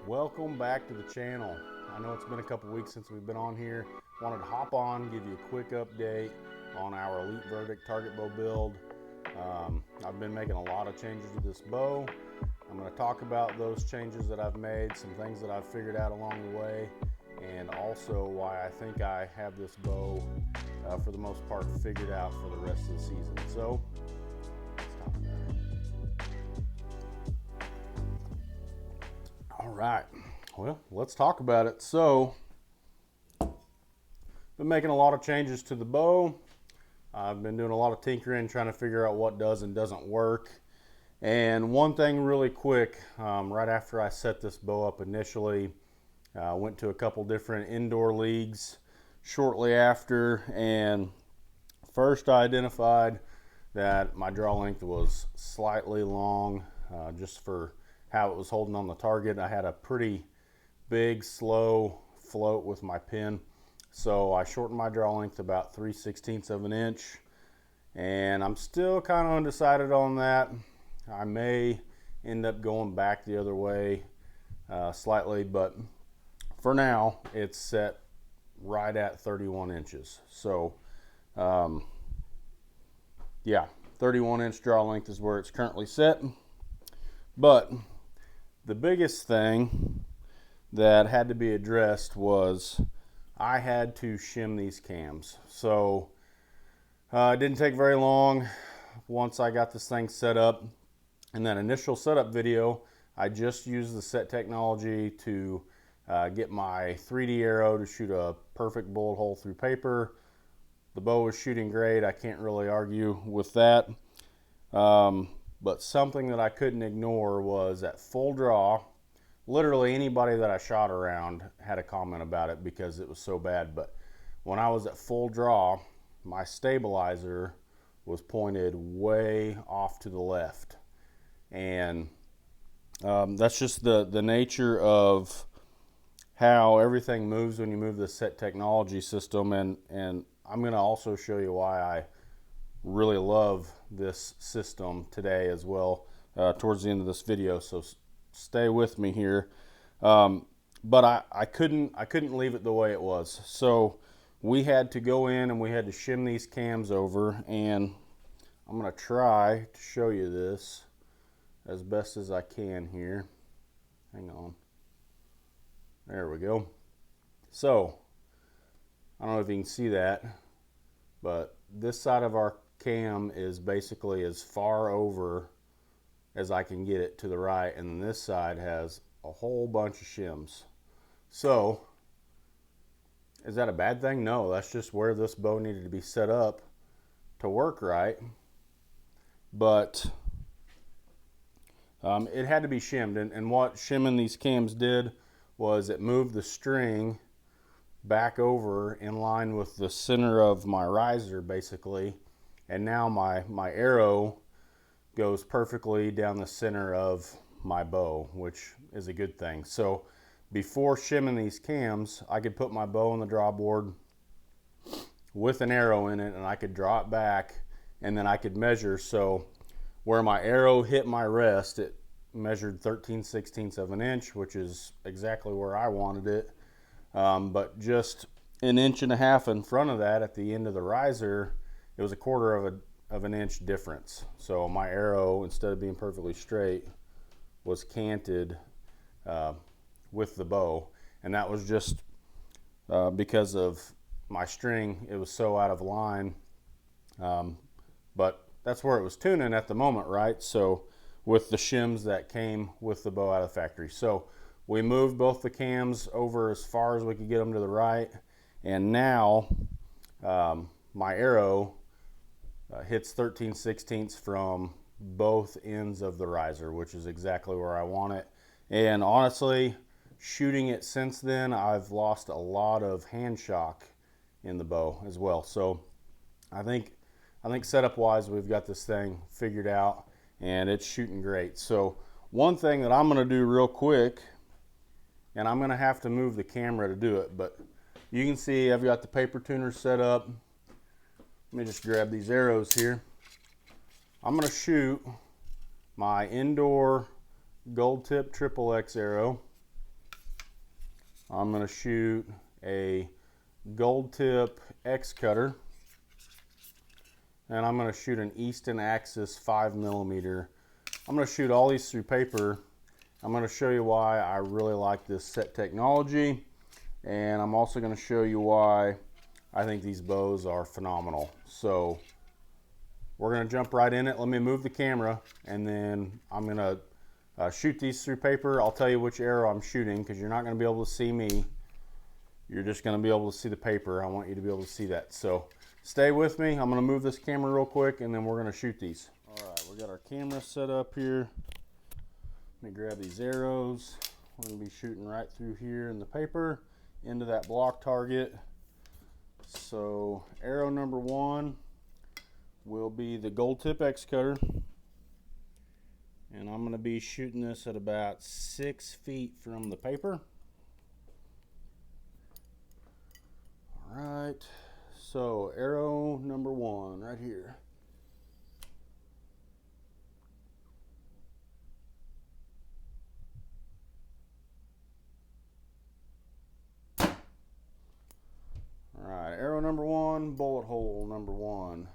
Welcome back to the channel. I know it's been a couple weeks since we've been on here. Wanted to hop on, give you a quick update on our Elite Verdict target bow build. I've been making a lot of changes to this bow. I'm going to talk about those changes that I've made, some things that I've figured out along the way, and also why I think I have this bow for the most part figured out for the rest of the season. So let's talk about it. All right, well, let's talk about it. So been making a lot of changes to the bow. I've been doing a lot of tinkering, trying to figure out what does and doesn't work. And one thing really quick, right after I set this bow up initially, went to a couple different indoor leagues shortly after, and first I identified that my draw length was slightly long, just for how it was holding on the target. I had a pretty big, slow float with my pin, so I shortened my draw length about 3/16 of an inch, and I'm still kind of undecided on that. I may end up going back the other way slightly, but for now it's set right at 31 inches. So yeah, 31-inch draw length is where it's currently set. But the biggest thing that had to be addressed was I had to shim these cams. So it didn't take very long once I got this thing set up. In that initial setup video, I just used the set technology to get my 3D arrow to shoot a perfect bullet hole through paper. The bow was shooting great. I can't really argue with that. But something that I couldn't ignore was at full draw. Literally anybody that I shot around had a comment about it because it was so bad. But when I was at full draw, my stabilizer was pointed way off to the left. And that's just the nature of how everything moves when you move the set technology system. And I'm going to also show you why I really love this system today as well towards the end of this video. So stay with me here. But I couldn't leave it the way it was. So we had to go in and we had to shim these cams over, and I'm going to try to show you this as best as I can here. Hang on. There we go. So I don't know if you can see that, but this side of our cam is basically as far over as I can get it to the right, and this side has a whole bunch of shims. So is that a bad thing? No, that's just where this bow needed to be set up to work right. But it had to be shimmed, and what shimming these cams did was it moved the string back over in line with the center of my riser basically, and now my arrow goes perfectly down the center of my bow, which is a good thing. So before shimming these cams, I could put my bow on the draw board with an arrow in it, and I could draw it back, and then I could measure. So where my arrow hit my rest, it measured 13/16 of an inch, which is exactly where I wanted it. But just an inch and a half in front of that at the end of the riser, it was a quarter of an inch difference. So my arrow, instead of being perfectly straight, was canted with the bow. And that was just because of my string. It was so out of line. But that's where it was tuning at the moment, right? So with the shims that came with the bow out of the factory. So we moved both the cams over as far as we could get them to the right, and now my arrow hits 13/16 from both ends of the riser, which is exactly where I want it. And honestly, shooting it since then, I've lost a lot of hand shock in the bow as well. So I think setup wise, we've got this thing figured out, and it's shooting great. So one thing that I'm going to do real quick, and I'm going to have to move the camera to do it, but you can see I've got the paper tuner set up. Let me just grab these arrows here. I'm going to shoot my indoor gold tip XXX arrow I'm going to shoot a gold tip X cutter, and I'm going to shoot an Easton Axis 5mm. I'm going to shoot all these through paper. I'm going to show you why I really like this set technology, and I'm also going to show you why I think these bows are phenomenal. So we're going to jump right in it. Let me move the camera, and then I'm going to shoot these through paper. I'll tell you which arrow I'm shooting because you're not going to be able to see me. You're just going to be able to see the paper. I want you to be able to see that. So stay with me. I'm going to move this camera real quick, and then we're going to shoot these. All right, we got our camera set up here. Let me grab these arrows. We're going to be shooting right through here in the paper into that block target. So arrow number 1 will be the gold tip X cutter, and I'm going to be shooting this at about 6 feet from the paper. All right, so arrow number 1 right here. All right, arrow number 1, bullet hole number 1.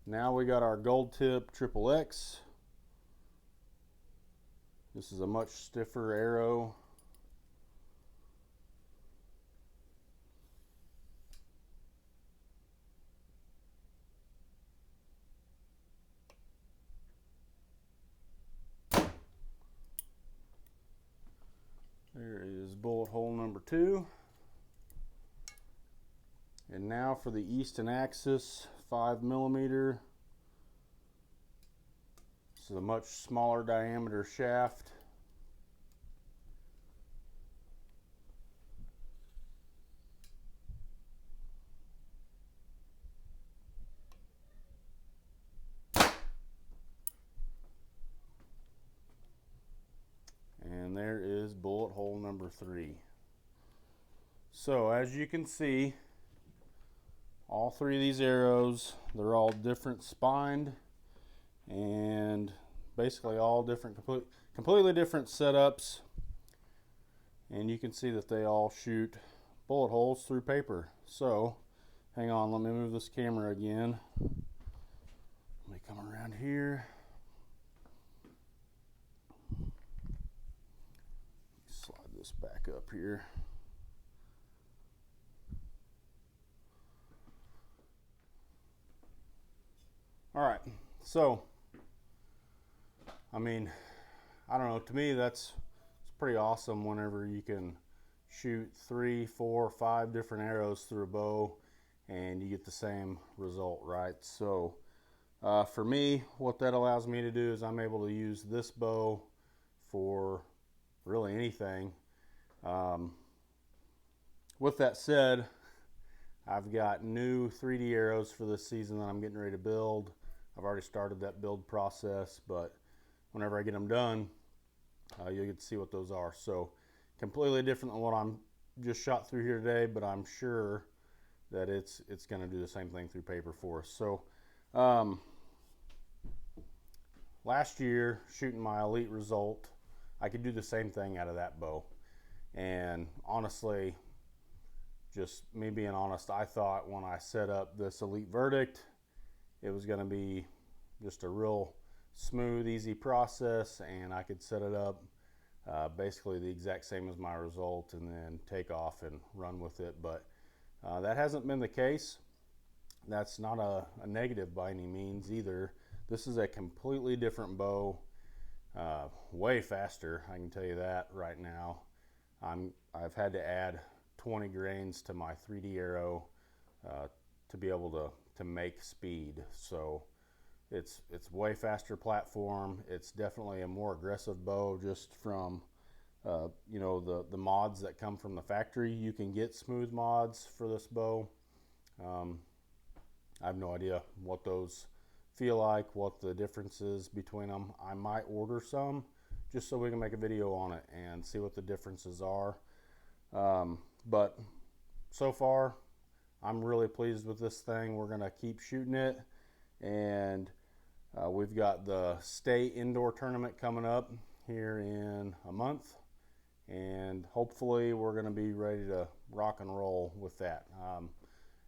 Now we got our gold tip triple X. This is a much stiffer arrow. There is bullet hole number 2. And now for the Easton Axis 5mm. This is a much smaller diameter shaft. And there is bullet hole number 3. So as you can see, all 3 of these arrows, they're all different spined and basically all different, completely different setups. And you can see that they all shoot bullet holes through paper. So hang on, let me move this camera again. Let me come around here. Slide this back up here. All right, so I mean, I don't know, to me it's pretty awesome whenever you can shoot 3, 4, 5 different arrows through a bow and you get the same result, right? So for me, what that allows me to do is I'm able to use this bow for really anything. With that said, I've got new 3D arrows for this season that I'm getting ready to build. I've already started that build process, but whenever I get them done, you'll get to see what those are. So completely different than what I'm just shot through here today, but I'm sure that it's going to do the same thing through paper for us. So last year, shooting my Elite Result, I could do the same thing out of that bow. And honestly, just me being honest, I thought when I set up this Elite Verdict, it was going to be just a real smooth, easy process, and I could set it up basically the exact same as my Result and then take off and run with it. But that hasn't been the case. That's not a negative by any means either. This is a completely different bow, way faster, I can tell you that right now. I've had to add 20 grains to my 3D arrow to be able to make speed. So it's way faster platform. It's definitely a more aggressive bow just from you know, the mods that come from the factory. You can get smooth mods for this bow. I have no idea what those feel like, what the difference is between them. I might order some just so we can make a video on it and see what the differences are. But so far, I'm really pleased with this thing. We're gonna keep shooting it, and we've got the state indoor tournament coming up here in a month, and hopefully we're going to be ready to rock and roll with that.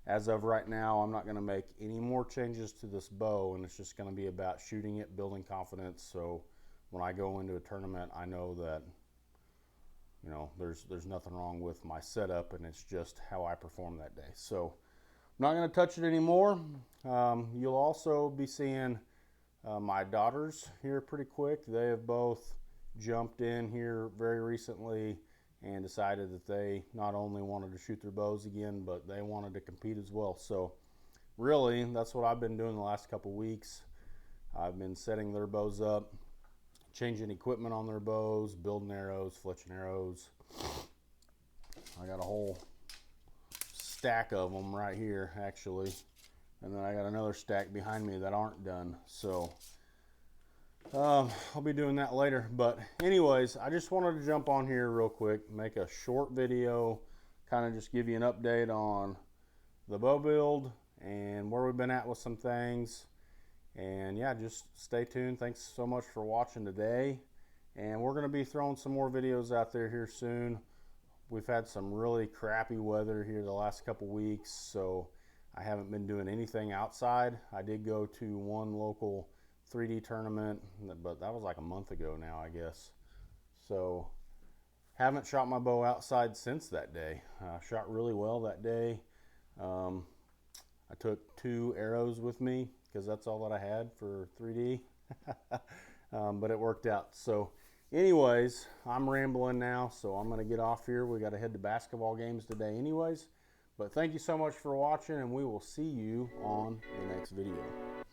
As of right now, I'm not going to make any more changes to this bow, and it's just going to be about shooting it, building confidence, so when I go into a tournament, I know that, you know, there's nothing wrong with my setup, and it's just how I perform that day. So I'm not going to touch it anymore. You'll also be seeing my daughters here pretty quick. They have both jumped in here very recently and decided that they not only wanted to shoot their bows again, but they wanted to compete as well. So really, that's what I've been doing the last couple weeks. I've been setting their bows up, changing equipment on their bows, building arrows, fletching arrows. I got a whole stack of them right here, actually. And then I got another stack behind me that aren't done. So I'll be doing that later. But anyways, I just wanted to jump on here real quick, make a short video, kind of just give you an update on the bow build and where we've been at with some things. And yeah, just stay tuned. Thanks so much for watching today. And we're going to be throwing some more videos out there here soon. We've had some really crappy weather here the last couple weeks, so I haven't been doing anything outside. I did go to one local 3D tournament, but that was like a month ago now, I guess. So haven't shot my bow outside since that day. I shot really well that day. I took 2 arrows with me because that's all that I had for 3D. But it worked out. So anyways, I'm rambling now, so I'm going to get off here. We got to head to basketball games today anyways. But thank you so much for watching, and we will see you on the next video.